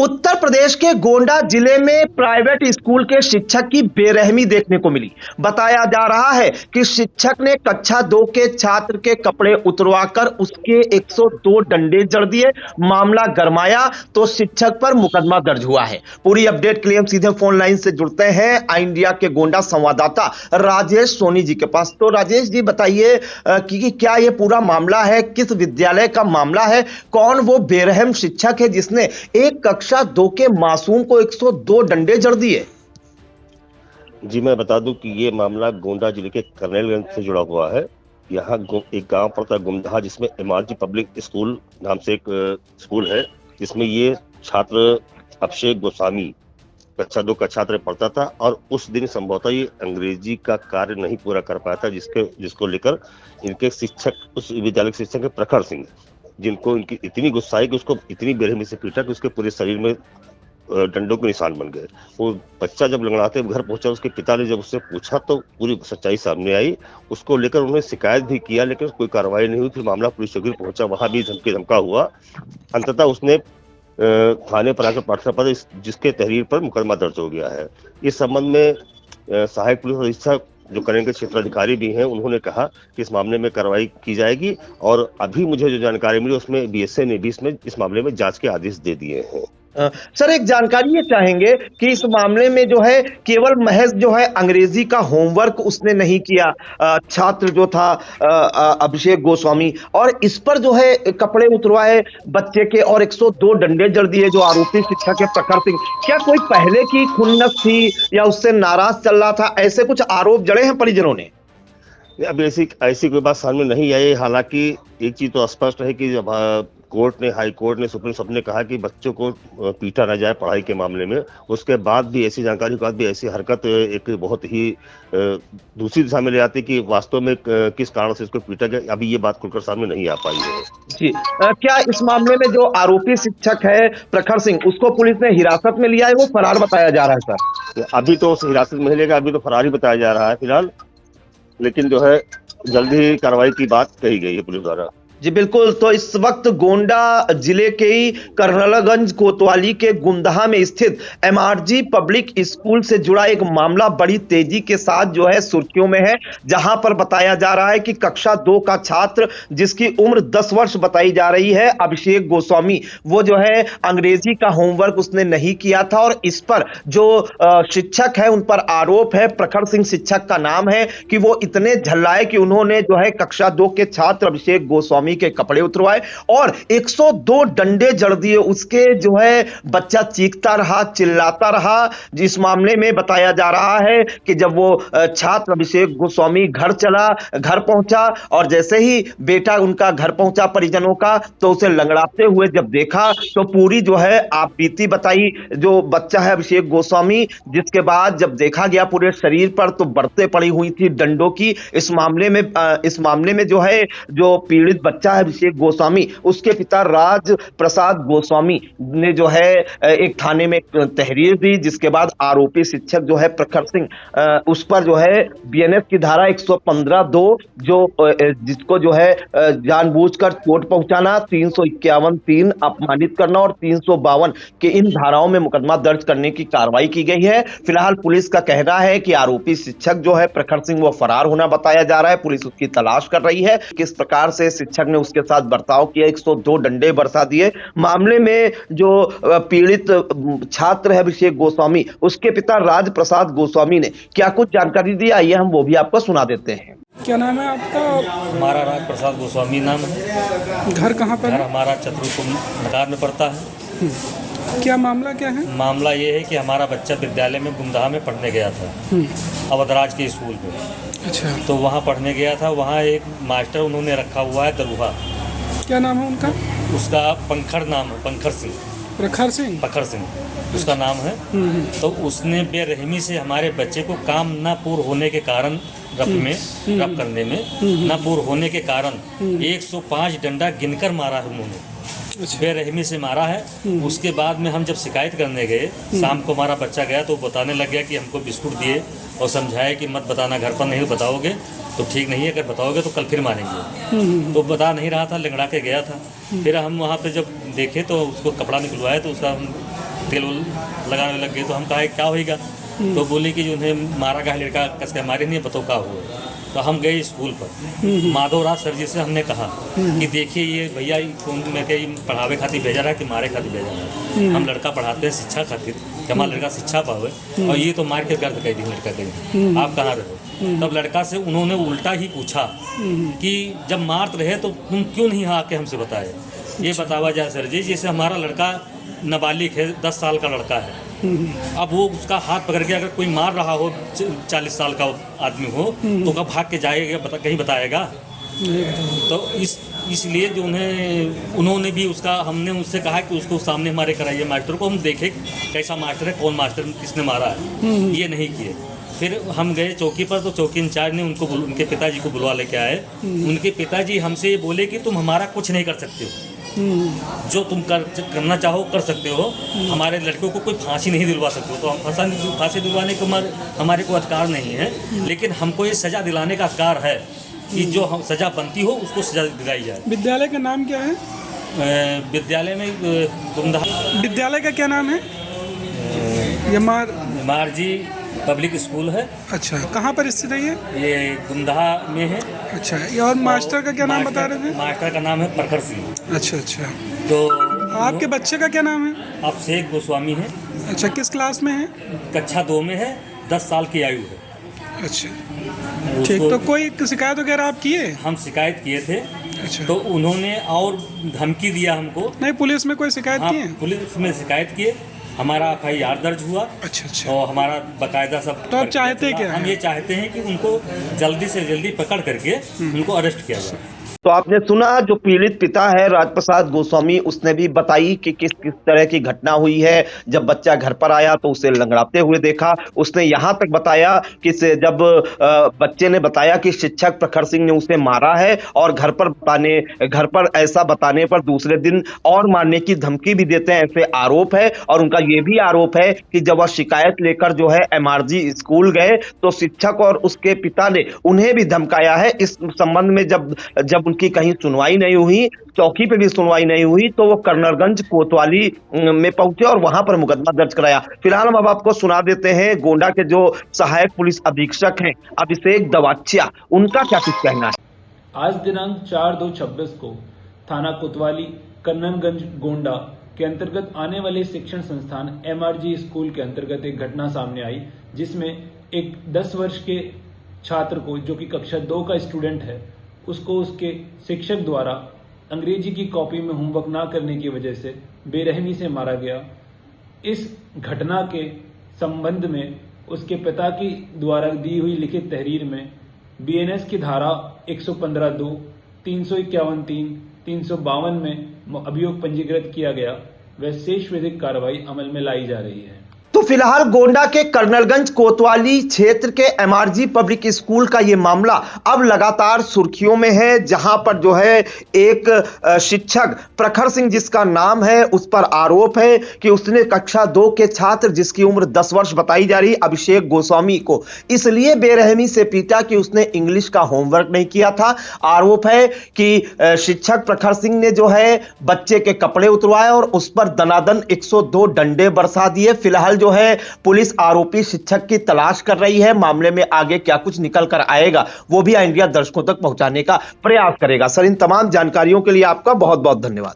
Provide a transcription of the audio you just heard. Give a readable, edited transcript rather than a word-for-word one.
उत्तर प्रदेश के गोंडा जिले में प्राइवेट स्कूल के शिक्षक की बेरहमी देखने को मिली। बताया जा रहा है कि शिक्षक ने कक्षा 2 के छात्र के कपड़े उतरवाकर उसके 102 डंडे जड़ दिए। मामला गरमाया तो शिक्षक पर मुकदमा दर्ज हुआ है। पूरी अपडेट के लिए हम सीधे फोन लाइन से जुड़ते हैं आई इंडिया के गोंडा संवाददाता राजेश सोनी जी के पास। तो राजेश जी बताइए कि क्या ये पूरा मामला है, किस विद्यालय का मामला है, कौन वो बेरहम शिक्षक है जिसने एक कक्षा 2 के मासूम को 102 डंडे जड़ दिए? जी मैं बता दूं कि ये मामला गोंडा जिले के कर्नेलगंज से जुड़ा हुआ है। यहाँ एक गांव पड़ता है गुमदहा, जिसमें एमआरजी पब्लिक स्कूल नाम से एक स्कूल है, जिसमें ये छात्र अभिषेक गोस्वामी कक्षा 2 का छात्र पढ़ता था और उस दिन संभवतः ये अंग्रेजी का कार्य नहीं पूरा कर पाया था, जिसको लेकर इनके शिक्षक, उस विद्यालय के शिक्षक प्रखर सिंह, जिनको इनकी इतनी गुस्सा आई कि उसको इतनी बेरहमी से पीटा कि उसके पूरे शरीर में डंडों के निशान बन गए। वो बच्चा जब लंगड़ाते घर पहुंचा, उसके पिता ने जब उससे पूछा तो पूरी सच्चाई सामने आई। उसको लेकर उन्होंने शिकायत भी किया, लेकिन कोई कार्रवाई नहीं हुई। फिर मामला पुलिस चौकी पहुंचा, वहां भी धमकी धमका हुआ। अंततः उसने थाने पर आकर प्रार्थना पत्र, जिसके तहरीर पर मुकदमा दर्ज हो गया है। इस संबंध में सहायक पुलिस अधीक्षक जो करेंगे के क्षेत्राधिकारी भी हैं, उन्होंने कहा कि इस मामले में कार्रवाई की जाएगी और अभी मुझे जो जानकारी मिली उसमें बीएसए ने भी इसमें इस मामले में जांच के आदेश दे दिए हैं। सर एक जानकारी ये चाहेंगे कि इस मामले में जो है केवल महज जो है अंग्रेजी का होमवर्क उसने नहीं किया, छात्र जो था अभिषेक गोस्वामी, और इस पर जो है कपड़े उतरवाए बच्चे के और 102 डंडे जड़ दिए जो आरोपी शिक्षक है प्रखर सिंह। क्या कोई पहले की खुन्नस थी या उससे नाराज चल रहा था? ऐसे कुछ आरोप जड़े हैं परिजनों ने। अब ऐसी कोई बात सामने नहीं आई। हालांकि एक चीज तो स्पष्ट है कि जब हाई कोर्ट ने सुप्रीम कोर्ट ने कहा कि बच्चों को पीटा न जाए पढ़ाई के मामले में, उसके बाद भी ऐसी जानकारी के बाद भी ऐसी हरकत एक बहुत ही दूसरी दिशा में ले जाती कि वास्तव में किस कारण से इसको पीटा गया। अभी ये बात खुलकर सामने नहीं आ पाई है। जी क्या इस मामले में जो आरोपी शिक्षक है प्रखर सिंह, उसको पुलिस ने हिरासत में लिया है? वो फरार बताया जा रहा है सर। अभी तो उस हिरासत में लेगा, अभी तो फरार ही बताया जा रहा है फिलहाल, लेकिन जो है जल्द ही कार्रवाई की बात कही गई है पुलिस द्वारा। जी बिल्कुल। तो इस वक्त गोंडा जिले के ही कर्नलगंज कोतवाली के गुमदहा में स्थित एमआरजी पब्लिक स्कूल से जुड़ा एक मामला बड़ी तेजी के साथ जो है सुर्खियों में है, जहां पर बताया जा रहा है कि कक्षा 2 का छात्र जिसकी उम्र 10 वर्ष बताई जा रही है, अभिषेक गोस्वामी, वो जो है अंग्रेजी का होमवर्क उसने नहीं किया था और इस पर जो शिक्षक है उन पर आरोप है, प्रखर सिंह शिक्षक का नाम है, कि वो इतने झल्लाए कि उन्होंने जो है कक्षा 2 के छात्र अभिषेक गोस्वामी के कपड़े उतरवाए और 102 डंडे जड़ दिए। उसके जो है बच्चा चीखता रहा, चिल्लाता रहा। जिस मामले में बताया जा रहा है कि जब वो छात्र अभिषेक गोस्वामी घर पहुंचा और जैसे ही बेटा उनका घर पहुंचा परिजनों का, तो उसे लंगड़ाते हुए जब देखा तो पूरी जो है आप बीती बताई जो बच्चा है अभिषेक गोस्वामी, जिसके बाद जब देखा गया पूरे शरीर पर तो बरतें पड़ी हुई थी डंडों की। इस मामले में जो है जो पीड़ित बच्चा है अभिषेक गोस्वामी, उसके पिता राज प्रसाद गोस्वामी ने जो है एक थाने में तहरीर दी, जिसके बाद आरोपी शिक्षक जो है प्रखर सिंह उस पर जो है बीएनएस की धारा 115(2) जिसको जो है जानबूझकर चोट पहुंचाना, 351(3) अपमानित करना और 352 के इन धाराओं में मुकदमा दर्ज करने की कार्रवाई की गई है। फिलहाल पुलिस का कहना है कि आरोपी शिक्षक जो है प्रखर सिंह वो फरार होना बताया जा रहा है। पुलिस उसकी तलाश कर रही है। किस प्रकार से शिक्षक ने उसके साथ बर्ताव किया, 102 डंडे बरसा दिए। मामले में जो पीड़ित छात्र है अभिषेक गोस्वामी, उसके पिता राज प्रसाद गोस्वामी ने क्या कुछ जानकारी दी, आइए हम वो भी आपको सुना देते हैं। क्या नाम है आपका? हमारा राज प्रसाद गोस्वामी नाम है। घर कहाँ पर? घर हमारा चतुरपुर नगर में पड़ता है। क्या मामला क्या है? मामला ये है कि हमारा बच्चा विद्यालय में गुमदहा में पढ़ने गया था, अवधराज के स्कूल में। अच्छा। तो वहाँ पढ़ने गया था, वहाँ एक मास्टर उन्होंने रखा हुआ है दरुहा। क्या नाम है उनका? उसका पंखड़ नाम है, पंखड़ सिंह। प्रखर सिंह उसका नाम है। तो उसने बेरहमी से हमारे बच्चे को काम न पूर्ण होने के कारण रब करने में न पूर्ण होने के कारण 105 डंडा गिनकर मारा है उन्होंने। बेरहमी से मारा है। उसके बाद में हम जब शिकायत करने गए, शाम को हमारा बच्चा गया तो बताने लग गया कि हमको बिस्कुट दिए और समझाया कि मत बताना, घर पर नहीं बताओगे तो ठीक नहीं है, अगर बताओगे तो कल फिर मारेंगे। तो बता नहीं रहा था, लंगड़ा के गया था। फिर हम वहाँ पे जब देखे तो उसको कपड़ा निकलवाया तो उसका हम तेल लगाने लग गए। तो हम कहा क्या होएगा, तो बोले कि जो उन्हें मारा गया लड़का कस के मारे नहीं, बताओ क्या हुआ। तो हम गए स्कूल पर, माधवराज सर जी से हमने कहा कि देखिए ये भैया कौन में के पढ़ावे खातिर भेजा रहा है कि मारे खातिर भेजा रहा है। हम लड़का पढ़ाते हैं शिक्षा खातिर कि हमारा लड़का शिक्षा पावे, और ये तो मार के गर्द कह दी लड़का कहीं आप कहाँ रहो। तब लड़का से उन्होंने उल्टा ही पूछा कि जब मारते रहे तो तुम क्यों नहीं आके हमसे बताए, ये बतावा जाए सर जी। जैसे हमारा लड़का नाबालिग है, 10 साल का लड़का है, अब वो उसका हाथ पकड़ के अगर कोई मार रहा हो 40 साल का आदमी हो तो कब भाग के जाएगा, कहीं बताएगा। तो इसलिए जो उन्होंने भी उसका, हमने उससे कहा कि उसको सामने हमारे कराइए मास्टर को, हम देखें कैसा मास्टर है, कौन मास्टर किसने मारा है। ये नहीं किए। फिर हम गए चौकी पर, तो चौकी इंचार्ज ने उनके पिताजी को बुलवा लेके आए। उनके पिताजी हमसे ये बोले कि तुम हमारा कुछ नहीं कर सकते हो, जो तुम करना चाहो कर सकते हो, हमारे लड़कों को कोई फांसी नहीं दिलवा सकते हो। तो हम फांसी दिलवाने को हमारे को अधिकार नहीं है, लेकिन हमको ये सज़ा दिलाने का अधिकार है कि जो हम सज़ा बनती हो उसको सज़ा दिलाई जाए। विद्यालय का नाम क्या है? विद्यालय में गुमदहा। विद्यालय का क्या नाम है? एमआरजी पब्लिक स्कूल है। अच्छा, कहाँ पर स्थित है ये? ये गुमदहा में है। अच्छा, ये और मास्टर का क्या नाम बता रहे थे? मास्टर का नाम है प्रखर सिंह। अच्छा अच्छा। तो आपके बच्चे का क्या नाम है? आप शेख गोस्वामी है। अच्छा, किस क्लास में है? कक्षा 2 में है, 10 साल की आयु है। अच्छा ठीक। तो कोई शिकायत वगैरह आप किए? हम शिकायत किए थे। अच्छा। तो उन्होंने और धमकी दिया हमको। नहीं, पुलिस में कोई शिकायत हाँ, की है? पुलिस में शिकायत किए, हमारा FIR दर्ज हुआ। अच्छा अच्छा। और हमारा बाकायदा सब। तो आप चाहते क्या? हम ये चाहते हैं कि उनको जल्दी से जल्दी पकड़ करके उनको अरेस्ट किया जाए। तो आपने सुना जो पीड़ित पिता है राजप्रसाद गोस्वामी, उसने भी बताई कि किस किस तरह की घटना हुई है। जब बच्चा घर पर आया तो उसे लंगड़ाते हुए देखा। उसने यहाँ तक बताया कि जब बच्चे ने बताया कि शिक्षक प्रखर सिंह ने उसे मारा है, और घर पर ऐसा बताने पर दूसरे दिन और मारने की धमकी भी देते हैं, ऐसे आरोप है। और उनका ये भी आरोप है कि जब वह शिकायत लेकर जो है MRG स्कूल गए तो शिक्षक और उसके पिता ने उन्हें भी धमकाया है। इस संबंध में जब उनकी कहीं सुनवाई नहीं हुई, चौकी पे भी सुनवाई नहीं हुई, तो वो कर्नलगंज कोतवाली में पहुंचे और वहां पर मुकदमा दर्ज कराया। फिलहाल हम अब आपको सुना देते हैं गोंडा के जो सहायक पुलिस अधीक्षक हैं अभिषेक दवाचिया, उनका क्या कुछ कहना है। आज दिनांक 4/2/26 को थाना कोतवाली कर्नलगंज गोंडा के अंतर्गत आने वाले शिक्षण संस्थान MRG स्कूल के अंतर्गत एक घटना सामने आई, जिसमें एक 10 वर्ष के छात्र को, जो कि कक्षा 2 का स्टूडेंट है, उसको उसके शिक्षक द्वारा अंग्रेजी की कॉपी में होमवर्क ना करने की वजह से बेरहमी से मारा गया। इस घटना के संबंध में उसके पिता की द्वारा दी हुई लिखित तहरीर में BNS की धारा 115(2), 351(3), 352 में अभियोग पंजीकृत किया गया व शेष विधिक कार्रवाई अमल में लाई जा रही है। तो फिलहाल गोंडा के कर्नलगंज कोतवाली क्षेत्र के MRG पब्लिक स्कूल का ये मामला अब लगातार सुर्खियों में है, जहां पर जो है एक शिक्षक प्रखर सिंह जिसका नाम है, उस पर आरोप है कि उसने कक्षा 2 के छात्र जिसकी उम्र 10 वर्ष बताई जा रही अभिषेक गोस्वामी को इसलिए बेरहमी से पीटा कि उसने इंग्लिश का होमवर्क नहीं किया था। आरोप है कि शिक्षक प्रखर सिंह ने जो है बच्चे के कपड़े उतरवाए और उस पर दनादन 102 डंडे बरसा दिए। फिलहाल जो है पुलिस आरोपी शिक्षक की तलाश कर रही है। मामले में आगे क्या कुछ निकल कर आएगा वो भी इंडिया दर्शकों तक पहुंचाने का प्रयास करेगा। सर, इन तमाम जानकारियों के लिए आपका बहुत बहुत धन्यवाद।